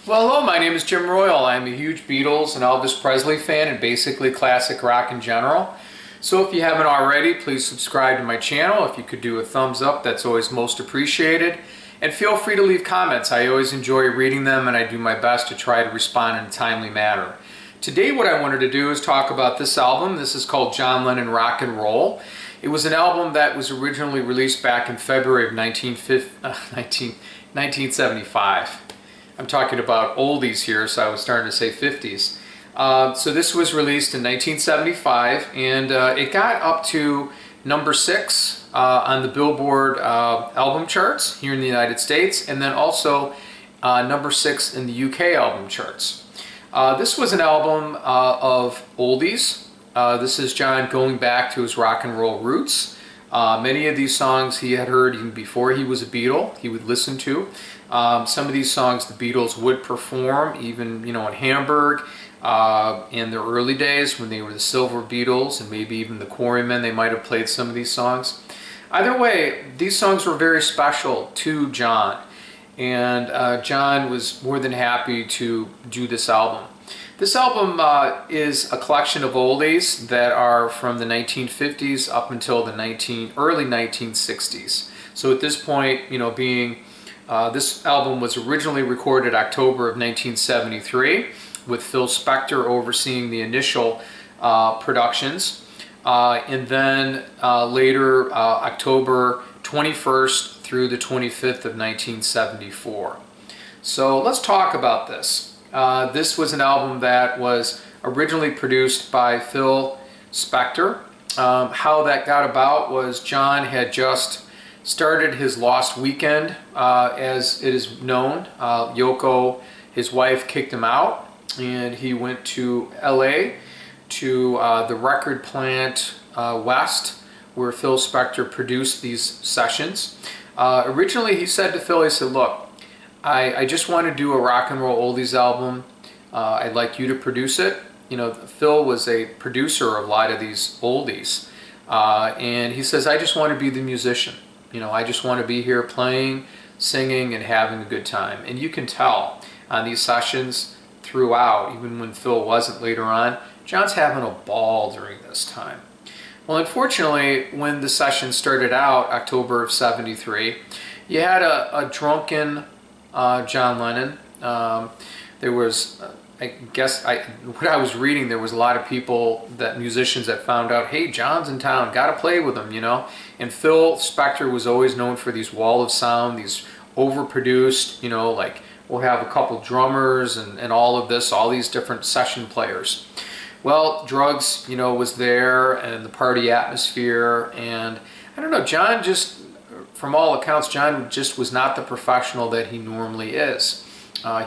Well, hello, my name is Jim Royal. I'm a huge Beatles and Elvis Presley fan and basically classic rock in general. So if you haven't already, please subscribe to my channel. If you could do a thumbs up, that's always most appreciated. And feel free to leave comments. I always enjoy reading them and I do my best to try to respond in a timely manner. Today what I wanted to do is talk about this album. This is called John Lennon Rock and Roll. It was an album that was originally released back in February of 1975. I'm talking about oldies here, so I was starting to say 50s. So this was released in 1975, and it got up to number 6 on the Billboard album charts here in the United States, and then also number 6 in the UK album charts. This was an album of oldies. This is John going back to his rock and roll roots. Many of these songs he had heard even before he was a Beatle, he would listen to. Some of these songs the Beatles would perform, even in Hamburg in their early days when they were the Silver Beatles, and maybe even the Quarrymen, they might have played some of these songs. Either way, these songs were very special to John, and John was more than happy to do this album. This album is a collection of oldies that are from the 1950s up until the early 1960s. So at this point, this album was originally recorded October of 1973 with Phil Spector overseeing the initial productions, and then later October 21st through the 25th of 1974. So let's talk about this. This was an album that was originally produced by Phil Spector. How that got about was John had just started his Lost Weekend, as it is known. Yoko, his wife, kicked him out, and he went to LA to the record plant West, where Phil Spector produced these sessions. Originally he said to Phil, he said, look, I just want to do a rock and roll oldies album. I'd like you to produce it. Phil was a producer of a lot of these oldies, and he says, I just want to be the musician. I just want to be here playing, singing, and having a good time. And you can tell on these sessions throughout, even when Phil wasn't later on, John's having a ball during this time. Well, unfortunately, when the session started out, October of '73, you had a drunken John Lennon. There was, what I was reading, there was a lot of people, musicians that found out, hey, John's in town, got to play with him, And Phil Spector was always known for these wall of sound, these overproduced, like we'll have a couple drummers and all of this, all these different session players. Well, drugs, was there, and the party atmosphere, and I don't know, John just, from all accounts, John just was not the professional that he normally is.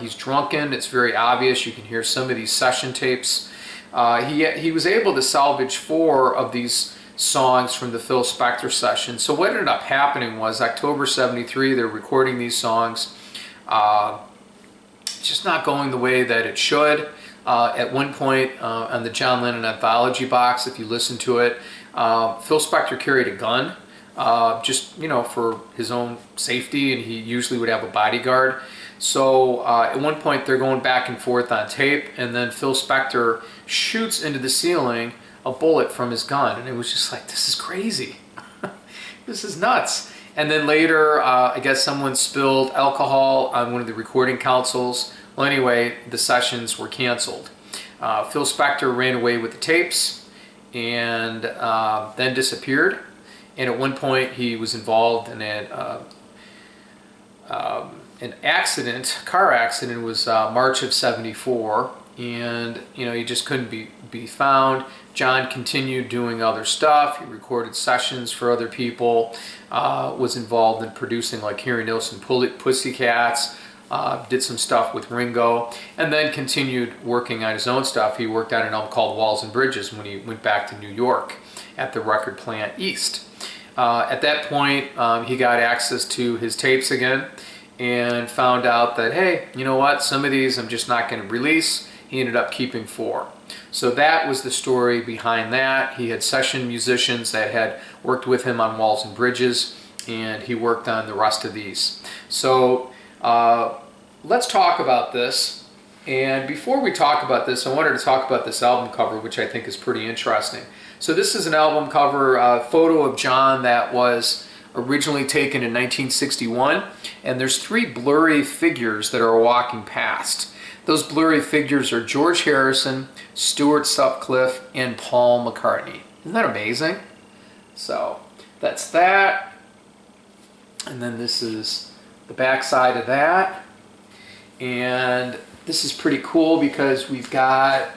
He's drunken, it's very obvious, you can hear some of these session tapes. He was able to salvage 4 of these songs from the Phil Spector session. So what ended up happening was October '73, they're recording these songs, just not going the way that it should. At one point on the John Lennon anthology box, if you listen to it, Phil Spector carried a gun, just for his own safety, and he usually would have a bodyguard. So at one point they're going back and forth on tape, and then Phil Spector shoots into the ceiling a bullet from his gun, and it was just like, this is crazy. This is nuts. And then later, I guess someone spilled alcohol on one of the recording consoles. Well, anyway, the sessions were canceled. Phil Spector ran away with the tapes and then disappeared. And at one point he was involved in an accident, car accident. It was March of '74, and he just couldn't be found. John continued doing other stuff. He recorded sessions for other people, was involved in producing like Harry Nilsson Pussycats, did some stuff with Ringo, and then continued working on his own stuff. He worked on an album called Walls and Bridges when he went back to New York at the record plant East. At that point, he got access to his tapes again and found out that, hey, you know what, some of these I'm just not going to release. He ended up keeping 4. So that was the story behind that. He had session musicians that had worked with him on Walls and Bridges, and he worked on the rest of these. So let's talk about this. And before we talk about this, I wanted to talk about this album cover, which I think is pretty interesting. So this is an album cover photo of John that was originally taken in 1961, and there's three blurry figures that are walking past. Those blurry figures are George Harrison, Stuart Sutcliffe, and Paul McCartney. Isn't that amazing? So that's that. And then this is the back side of that. And this is pretty cool because we've got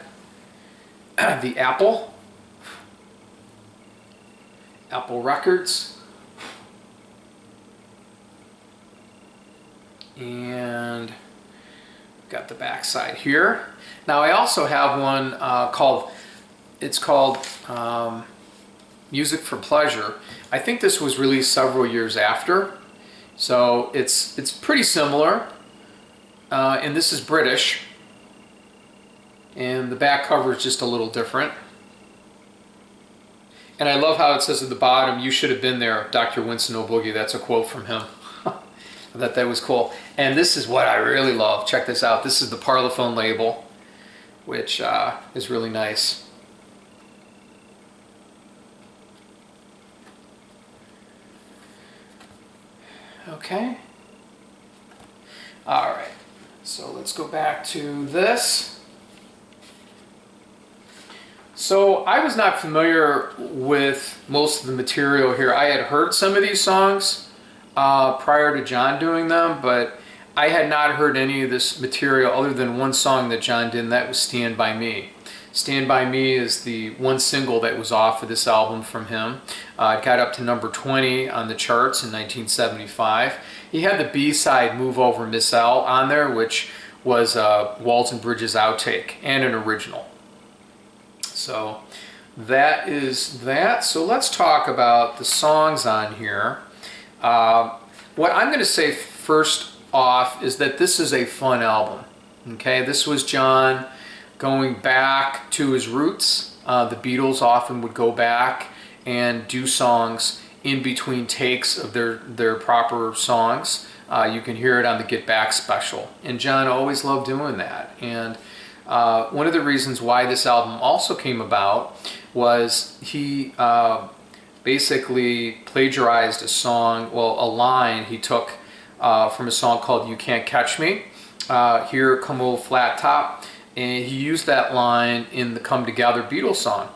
the Apple Records. And got the back side here. Now I also have one called Music for Pleasure. I think this was released several years after, so it's pretty similar, and this is British, and the back cover is just a little different. And I love how it says at the bottom, "You should have been there, Dr. Winston O'Boogie." That's a quote from him. I thought that was cool. And this is what I really love. Check this out. This is the Parlophone label, which is really nice. Okay. All right. So let's go back to this. So I was not familiar with most of the material here. I had heard some of these songs prior to John doing them, but I had not heard any of this material other than one song that John did, and that was Stand By Me. Stand By Me is the one single that was off of this album from him. It got up to number 20 on the charts in 1975. He had the B-side Move Over Miss L on there, which was Walls and Bridges outtake and an original. So that is that. So let's talk about the songs on here. What I'm going to say first off is that this is a fun album. Okay, this was John going back to his roots. The Beatles often would go back and do songs in between takes of their proper songs. You can hear it on the Get Back special, and John always loved doing that. And one of the reasons why this album also came about was he basically plagiarized a song, well, a line he took from a song called You Can't Catch Me, Here Come Old Flat Top, and he used that line in the Come Together Beatles song.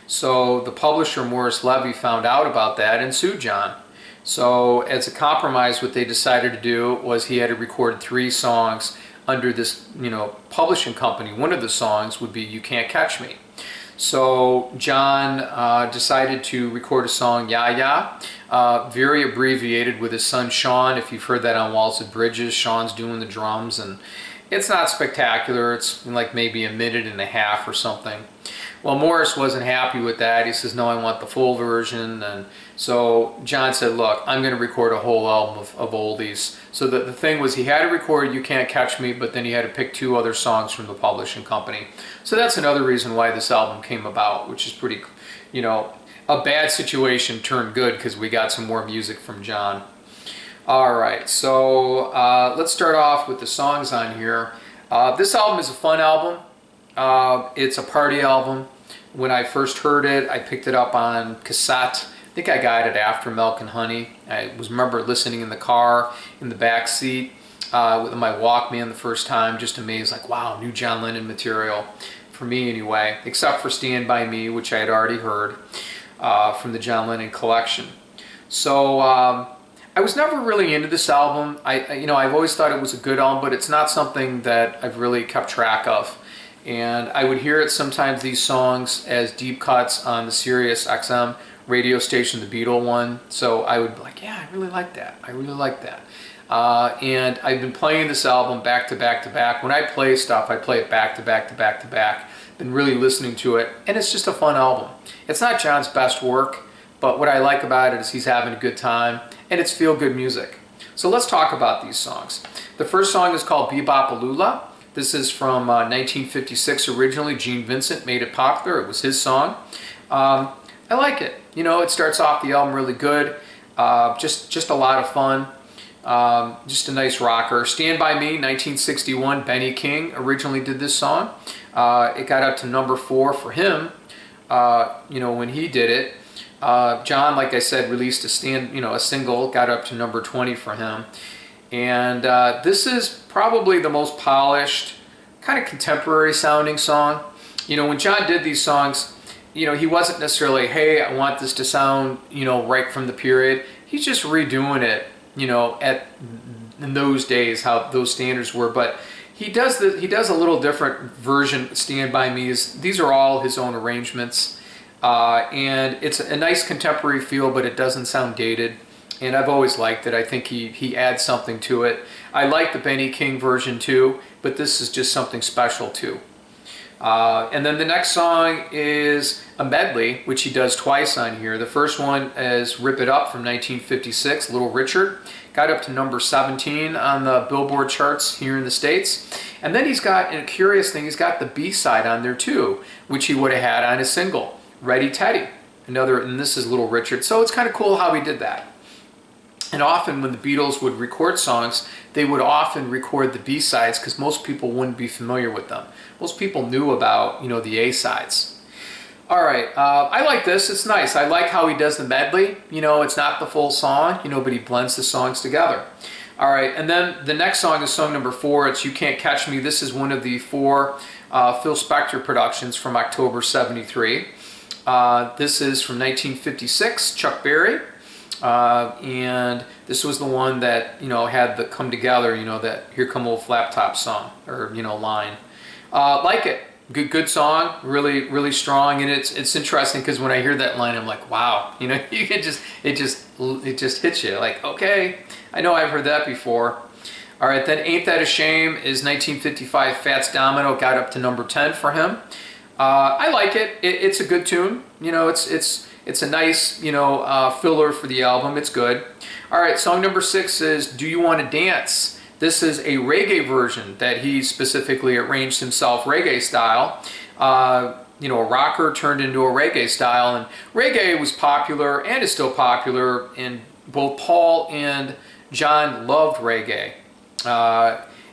So the publisher, Morris Levy, found out about that and sued John. So as a compromise, what they decided to do was he had to record 3 songs under this, publishing company. One of the songs would be You Can't Catch Me. So John decided to record a song, Ya Ya, very abbreviated with his son Sean. If you've heard that on Walls and Bridges, Sean's doing the drums, and it's not spectacular. It's like maybe a minute and a half or something. Well, Morris wasn't happy with that. He says, no, I want the full version. And so John said, look, I'm going to record a whole album of oldies. So the thing was, he had to record You Can't Catch Me, but then he had to pick 2 other songs from the publishing company. So that's another reason why this album came about, which is pretty, a bad situation turned good because we got some more music from John. All right, so let's start off with the songs on here. This album is a fun album. It's a party album. When I first heard it, I picked it up on cassette. I think I got it after Milk and Honey. I remember listening in the car, in the back seat, with my Walkman the first time, just amazed, like, wow, new John Lennon material, for me anyway, except for Stand By Me, which I had already heard from the John Lennon collection. So I was never really into this album. I've always thought it was a good album, but it's not something that I've really kept track of. And I would hear it sometimes, these songs, as deep cuts on the Sirius XM radio station, the Beatle one. So I would be like, yeah, I really like that. I really like that. And I've been playing this album back to back to back. When I play stuff, I play it back to back to back to back. Been really listening to it, and it's just a fun album. It's not John's best work, but what I like about it is he's having a good time, and it's feel-good music. So let's talk about these songs. The first song is called Bebop-A-Lula. This is from 1956 originally. Gene Vincent made it popular. It was his song. I like it. It starts off the album really good. Just a lot of fun. Just a nice rocker. Stand By Me, 1961. Benny King originally did this song. It got up to number 4 for him, when he did it. John, like I said, released a single, got up to number 20 for him. And this is probably the most polished, kind of contemporary sounding song. When John did these songs, he wasn't necessarily, hey, I want this to sound, right from the period. He's just redoing it, in those days, how those standards were. But he does a little different version. Stand By Me these are all his own arrangements, and it's a nice contemporary feel, but it doesn't sound dated. And I've always liked it. I think he adds something to it. I like the Benny King version too, but this is just something special too. And then the next song is a medley, which he does twice on here. The first one is Rip It Up from 1956, Little Richard. Got up to number 17 on the Billboard charts here in the States. And then he's got, and a curious thing, he's got the B-side on there too, which he would have had on his single, Ready Teddy. And this is Little Richard. So it's kind of cool how he did that. And often when the Beatles would record songs, they would often record the B-sides because most people wouldn't be familiar with them. Most people knew about, the A-sides. All right, I like this. It's nice. I like how he does the medley. It's not the full song, but he blends the songs together. All right, and then the next song is song number 4. It's You Can't Catch Me. This is one of the 4 Phil Spector productions from October '73. This is from 1956, Chuck Berry. And this was the one that, had the Come Together, that Here Come Old Flap Top song, or, line. Like it. Good song, really, really strong. And it's interesting because when I hear that line, I'm like, wow, you can it just hits you like, okay, I know I've heard that before. All right, then Ain't That a Shame is 1955. Fats Domino got up to number 10 for him. I like it. It's a good tune. It's a nice, filler for the album. It's good. All right, song number 6 is Do You Want to Dance? This is a reggae version that he specifically arranged himself, reggae style. A rocker turned into a reggae style. And reggae was popular and is still popular, and both Paul and John loved reggae,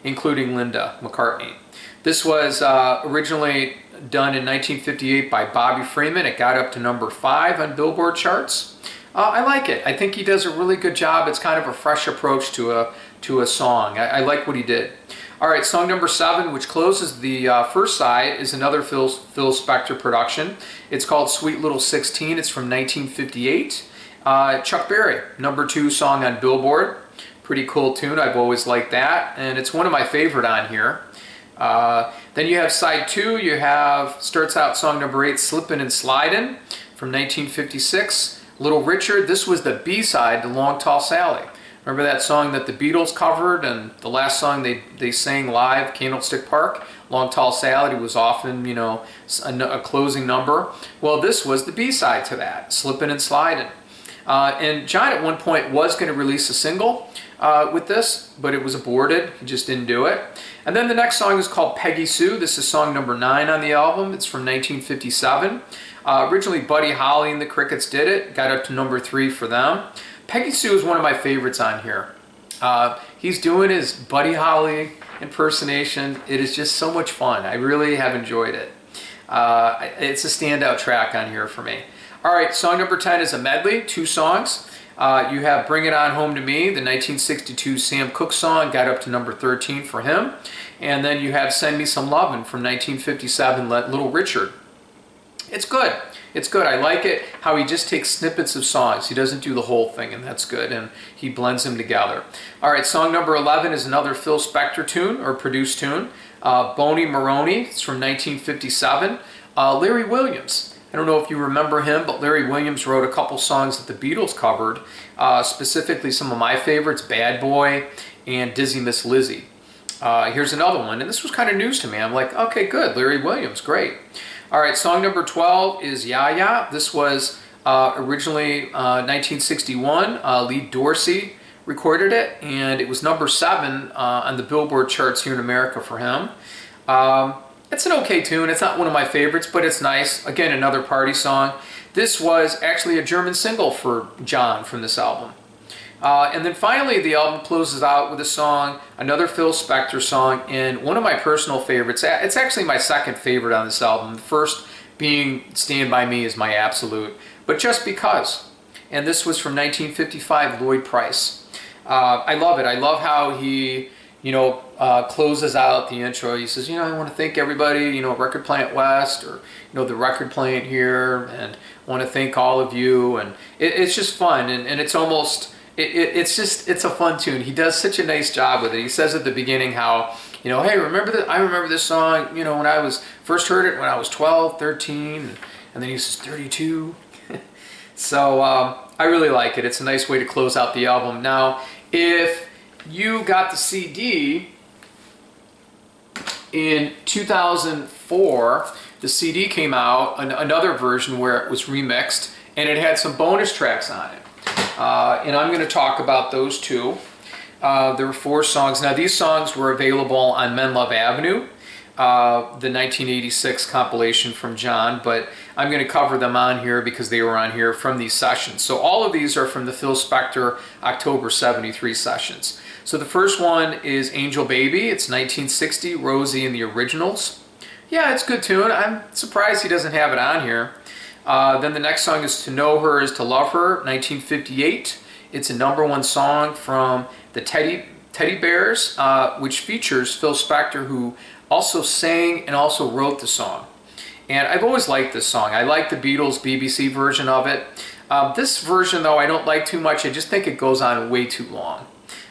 including Linda McCartney. This was originally done in 1958 by Bobby Freeman. It got up to number 5 on Billboard charts. I like it. I think he does a really good job. It's kind of a fresh approach to a song. I like what he did. All right, song number 7, which closes the first side, is another Phil Spector production. It's called Sweet Little 16. It's from 1958. Chuck Berry, number 2 song on Billboard. Pretty cool tune. I've always liked that, and it's one of my favorite on here. Then you have side 2. Starts out song number 8, Slippin' and Slidin' from 1956. Little Richard. This was the B-side to Long Tall Sally. Remember that song that the Beatles covered, and the last song they sang live, Candlestick Park? Long Tall Sally was often, a closing number. Well, this was the B-side to that, Slippin' and Slidin'. And John at one point was going to release a single with this, but it was aborted. He just didn't do it. And then the next song is called Peggy Sue. This is song number 9 on the album. It's from 1957. Originally, Buddy Holly and the Crickets did it. Got up to number 3 for them. Peggy Sue is one of my favorites on here. He's doing his Buddy Holly impersonation. It is just so much fun. I really have enjoyed it. It's a standout track on here for me. All right, song number 10 is a medley, 2 songs. You have Bring It On Home to Me, the 1962 Sam Cooke song, got up to number 13 for him. And then you have Send Me Some Lovin' from 1957, Little Richard. It's good. It's good. I like it how he just takes snippets of songs. He doesn't do the whole thing, and that's good, and he blends them together. All right, song number 11 is another Phil Spector tune, or produced tune. Boney Maroney, it's from 1957. Larry Williams. I don't know if you remember him, but Larry Williams wrote a couple songs that the Beatles covered, specifically some of my favorites, Bad Boy and Dizzy Miss Lizzie. Here's another one, and this was kind of news to me. I'm like, okay, good, Larry Williams, great. All right, song number 12 is Ya Ya. This was originally 1961. Lee Dorsey recorded it, and it was number 7 on the Billboard charts here in America for him. It's an okay tune. It's not one of my favorites, but it's nice. Again, another party song. This was actually a German single for John from this album. And then finally, the album closes out with a song, another Phil Spector song, and one of my personal favorites. It's actually my second favorite on this album. The first being Stand By Me is my absolute, but Just Because. And this was from 1955, Lloyd Price. I love it. I love how he, closes out the intro. He says, I want to thank everybody, Record Plant West, or, the record plant here, and I want to thank all of you. And it's just fun, and it's almost... It's a fun tune. He does such a nice job with it. He says at the beginning how, hey, I remember this song, when I was first heard it when I was 12, 13, and then he says 32. So I really like it. It's a nice way to close out the album. Now, if you got the CD in 2004, the CD came out, another version where it was remixed, and it had some bonus tracks on it. And I'm going to talk about those two. There were 4 songs. Now, these songs were available on Men Love Avenue, the 1986 compilation from John, but I'm going to cover them on here because they were on here from these sessions. So all of these are from the Phil Spector October 73 sessions. So the first one is Angel Baby. It's 1960, Rosie and the Originals. Yeah, it's a good tune. I'm surprised he doesn't have it on here. Then the next song is To Know Her Is to Love Her, 1958. It's a #1 song from the Teddy Bears, which features Phil Spector, who also sang and also wrote the song. And I've always liked this song. I like the Beatles BBC version of it. This version, though, I don't like too much. I just think it goes on way too long.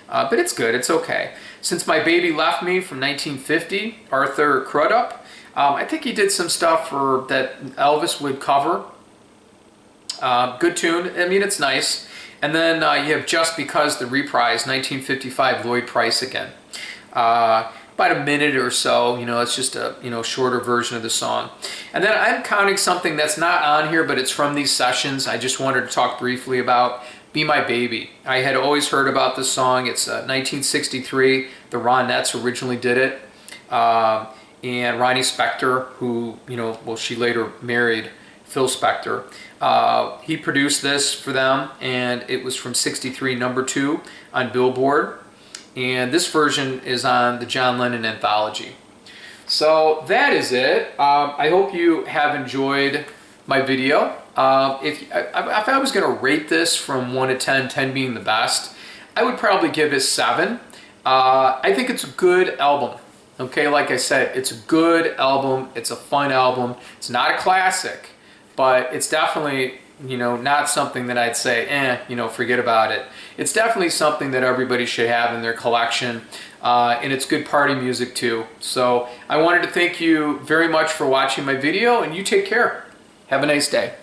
But it's good. It's okay. Since My Baby Left Me from 1950, Arthur Crudup. I think he did some stuff that Elvis would cover. Good tune. I mean, it's nice. And then you have Just Because, the reprise, 1955, Lloyd Price again. About a minute or so. It's just a shorter version of the song. And then I'm counting something that's not on here, but it's from these sessions. I just wanted to talk briefly about Be My Baby. I had always heard about this song. It's 1963. The Ronettes originally did it. And Ronnie Spector, who, she later married Phil Spector. He produced this for them, and it was from 63, #2 on Billboard. And this version is on the John Lennon anthology. So that is it. I hope you have enjoyed my video. If I was going to rate this from 1 to 10, 10 being the best, I would probably give it 7. I think it's a good album. Okay, like I said, it's a good album. It's a fun album. It's not a classic, but it's definitely, not something that I'd say, forget about it. It's definitely something that everybody should have in their collection, and it's good party music too. So I wanted to thank you very much for watching my video, and you take care. Have a nice day.